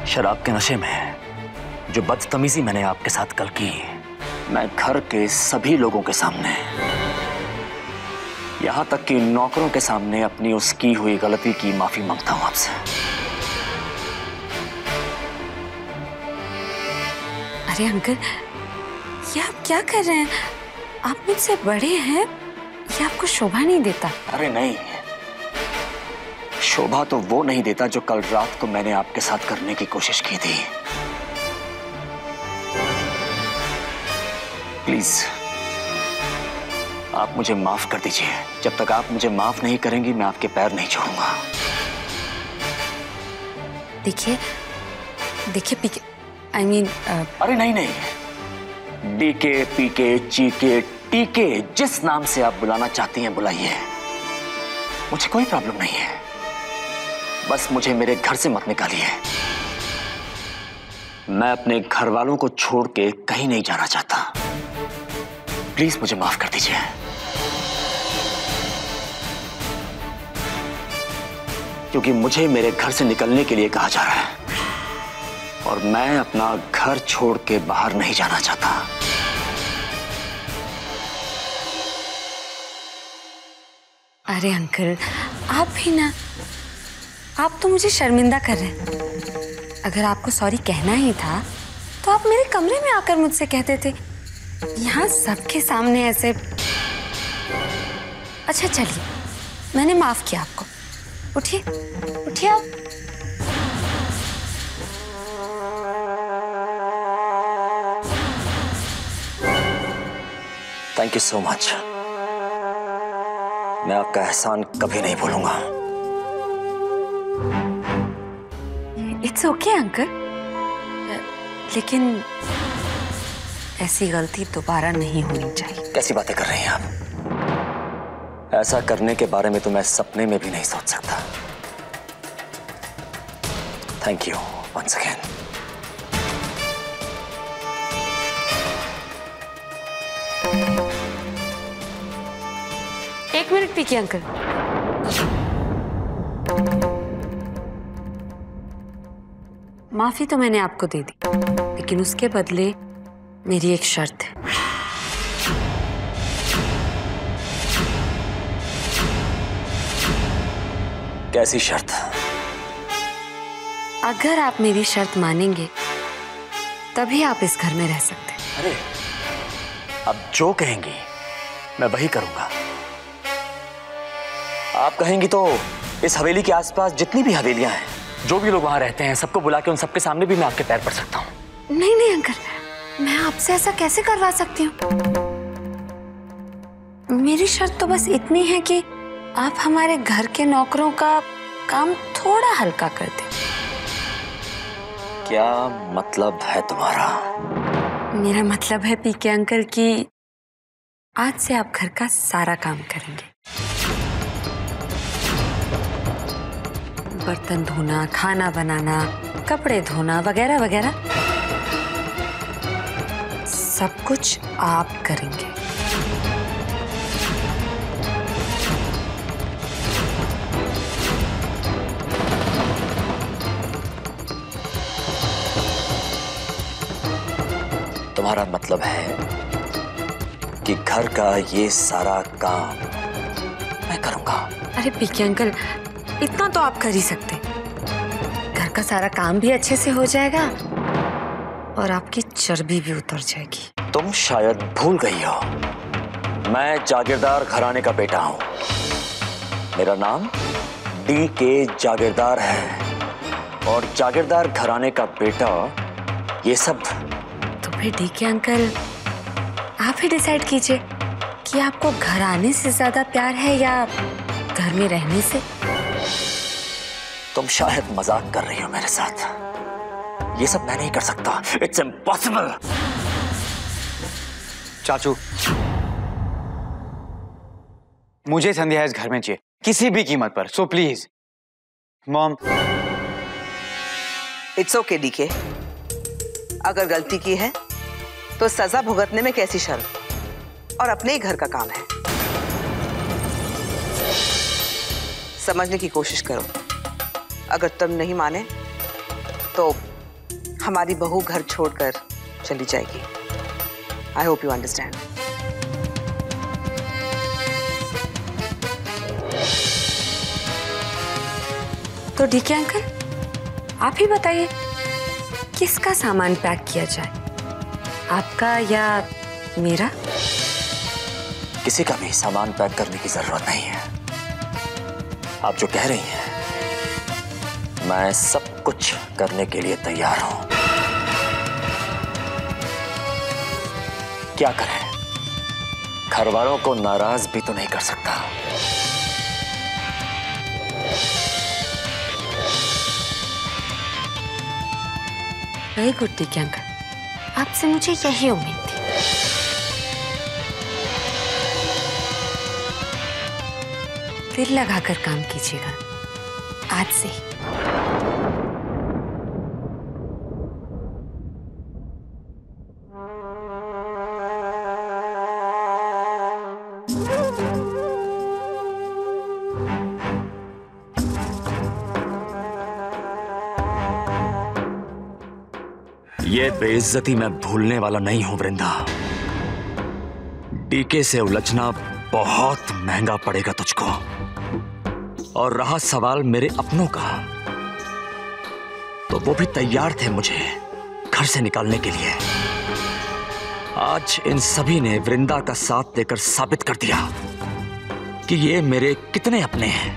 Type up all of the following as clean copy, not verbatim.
शराब के नशे में जो बदतमीजी मैंने आपके साथ कल की, मैं घर के सभी लोगों के सामने, यहां तक कि नौकरों के सामने अपनी उस की हुई गलती की माफी मांगता हूं आपसे। अरे अंकल, ये आप क्या कर रहे हैं? आप मुझसे बड़े हैं, ये आपको शोभा नहीं देता। अरे नहीं, शोभा तो वो नहीं देता जो कल रात को मैंने आपके साथ करने की कोशिश की थी। प्लीज आप मुझे माफ कर दीजिए। जब तक आप मुझे माफ नहीं करेंगी मैं आपके पैर नहीं छोड़ूंगा। देखिए पीके, I mean, अरे नहीं, डीके, पीके, चीके, टीके, जिस नाम से आप बुलाना चाहती हैं बुलाइए, मुझे कोई प्रॉब्लम नहीं है। बस मुझे मेरे घर से मत निकालिए। मैं अपने घर वालों को छोड़ के कहीं नहीं जाना चाहता। प्लीज मुझे माफ कर दीजिए। क्योंकि मुझे मेरे घर से निकलने के लिए कहा जा रहा है और मैं अपना घर छोड़ के बाहर नहीं जाना चाहता। अरे अंकल, आप भी ना, आप तो मुझे शर्मिंदा कर रहे हैं। अगर आपको सॉरी कहना ही था तो आप मेरे कमरे में आकर मुझसे कहते थे, यहाँ सबके सामने ऐसे। अच्छा चलिए, मैंने माफ किया आपको। उठिए उठिए आप। Thank you so much. मैं आपका एहसान कभी नहीं भूलूंगा। इट्स ओके अंकल, लेकिन ऐसी गलती दोबारा नहीं होनी चाहिए। कैसी बातें कर रही हैं आप? ऐसा करने के बारे में तो मैं सपने में भी नहीं सोच सकता। Thank you once again. एक मिनट पीके अंकल। माफी तो मैंने आपको दे दी, लेकिन उसके बदले मेरी एक शर्त है। कैसी शर्त? अगर आप मेरी शर्त मानेंगे तभी आप इस घर में रह सकते हैं। अरे अब जो कहेंगी मैं वही करूंगा। आप कहेंगी तो इस हवेली के आसपास जितनी भी हवेलियां हैं, जो भी लोग वहां रहते हैं, सबको बुला के उन सबके सामने भी मैं आपके पैर पड़ सकता हूं। नहीं अंकल, मैं आपसे ऐसा कैसे करवा सकती हूँ? मेरी शर्त तो बस इतनी है कि आप हमारे घर के नौकरों का काम थोड़ा हल्का कर दें। क्या मतलब है तुम्हारा? मेरा मतलब है पीके अंकल कि आज से आप घर का सारा काम करेंगे। बर्तन धोना, खाना बनाना, कपड़े धोना वगैरह वगैरह सब कुछ आप करेंगे। तुम्हारा मतलब है कि घर का ये सारा काम मैं करूंगा? अरे पीके अंकल, इतना तो आप कर ही सकते। घर का सारा काम भी अच्छे से हो जाएगा और आपकी चर्बी भी उतर जाएगी। तुम शायद भूल गई हो, मैं जागीरदार घराने का बेटा हूं। मेरा नाम डीके जागीरदार है और जागीरदार घराने का बेटा ये सब। तो फिर डीके अंकल, आप ही डिसाइड कीजिए कि आपको घर आने से ज्यादा प्यार है या घर में रहने से। तुम शायद मजाक कर रही हो मेरे साथ। ये सब मैं नहीं कर सकता। It's impossible. चाचू, मुझे संध्या इस घर में चाहिए किसी भी कीमत पर। So please mom. It's okay DK, अगर गलती की है तो सजा भुगतने में कैसी शर्म, और अपने ही घर का काम है। समझने की कोशिश करो। अगर तुम नहीं माने तो हमारी बहू घर छोड़कर चली जाएगी। I hope you understand. तो डीके अंकल, आप ही बताइए किसका सामान पैक किया जाए, आपका या मेरा? किसी का भी सामान पैक करने की जरूरत नहीं है। आप जो कह रही हैं, मैं सब कुछ करने के लिए तैयार हूं। क्या करें, घर वालों को नाराज भी तो नहीं कर सकता। वेरी गुड डीके अंकल, आपसे मुझे यही उम्मीद थी। दिल लगाकर काम कीजिएगा आज से ही। ये बेइज्जती मैं भूलने वाला नहीं हूं वृंदा। डीके से उलझना बहुत महंगा पड़ेगा तुझको। और रहा सवाल मेरे अपनों का, तो वो भी तैयार थे मुझे घर से निकालने के लिए। आज इन सभी ने वृंदा का साथ देकर साबित कर दिया कि ये मेरे कितने अपने हैं।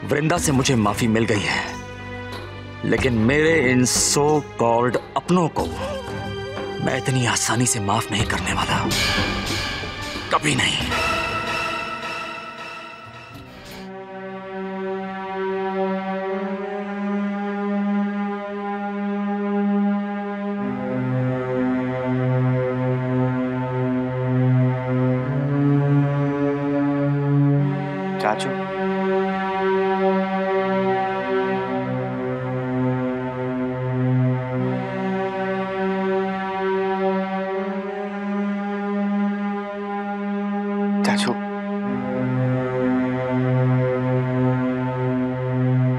वृंदा से मुझे माफी मिल गई है, लेकिन मेरे इन सो कॉल्ड अपनों को मैं इतनी आसानी से माफ नहीं करने वाला, कभी नहीं। चाचू,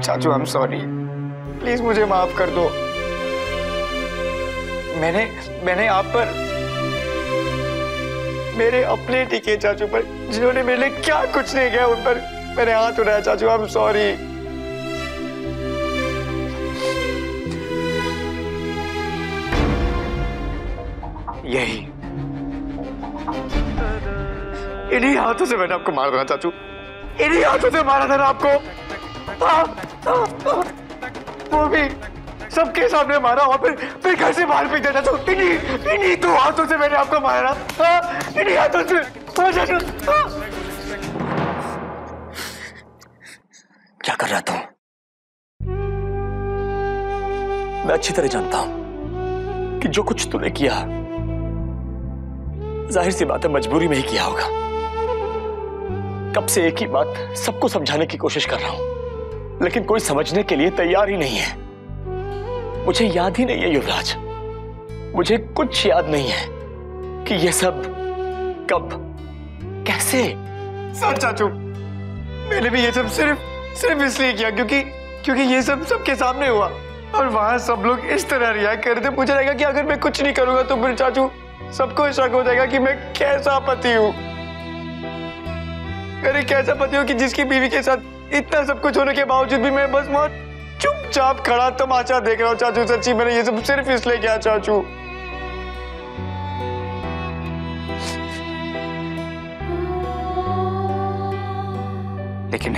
चाचू आई एम सॉरी, प्लीज मुझे माफ कर दो। मैंने आप पर, मेरे अपने टीके चाचू पर, जिन्होंने मेरे लिए क्या कुछ नहीं किया, उन पर मैंने हाथ उठाया। चाचू आई एम सॉरी। यही इन्हीं हाथों से मैंने आपको मार देना चाचू, इन्हीं हाथों से मारा था ना आपको। वो भी सबके सामने मारा और फिर घर से बाहर फेंक देना। तो इन्हीं दो हाथों से मैंने आपको मारा, इन्हीं हाथों से। क्या कर रहा था? मैं अच्छी तरह जानता हूं कि जो कुछ तूने किया, जाहिर सी बात है मजबूरी में ही किया होगा। कब से एक ही बात सबको समझाने की कोशिश कर रहा हूं, लेकिन कोई समझने के लिए तैयार ही नहीं है। मुझे याद ही नहीं है युवराज, मुझे कुछ याद नहीं है कि ये सब कब, कैसे। सर चाचू, मैंने भी ये सब सिर्फ इसलिए किया क्योंकि ये सब सबके सामने हुआ और वहां सब लोग इस तरह रिएक्ट कर रहे थे। मुझे लगा कि अगर मैं कुछ नहीं करूंगा तो फिर चाचू सबको शक हो जाएगा कि मैं कैसा पति हूं। अरे कैसा पति हूं कि जिसकी बीवी के साथ इतना सब कुछ होने के बावजूद भी मैं बस वहां चुपचाप खड़ा तमाशा देख रहा हूं। चाचू सच्ची मैंने ये सब सिर्फ इसलिए किया चाचू। लेकिन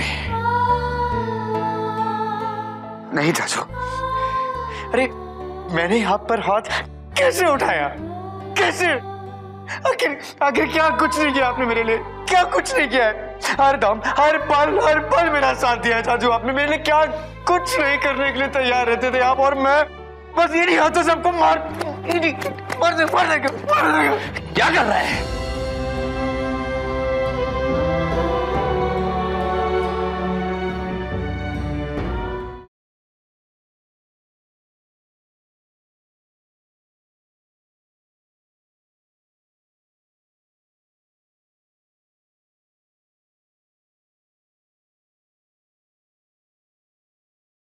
नहीं चाचू, अरे मैंने आप पर हाथ कैसे उठाया, कैसे? आखिर क्या कुछ नहीं किया आपने मेरे लिए, क्या कुछ नहीं किया है? हर दम हर पल मेरा साथ दिया चाचू आपने। मेरे लिए क्या कुछ नहीं करने के लिए तैयार रहते थे आप, और मैं बस इन्हीं हाथों से आपको मार। क्या कर रहा है?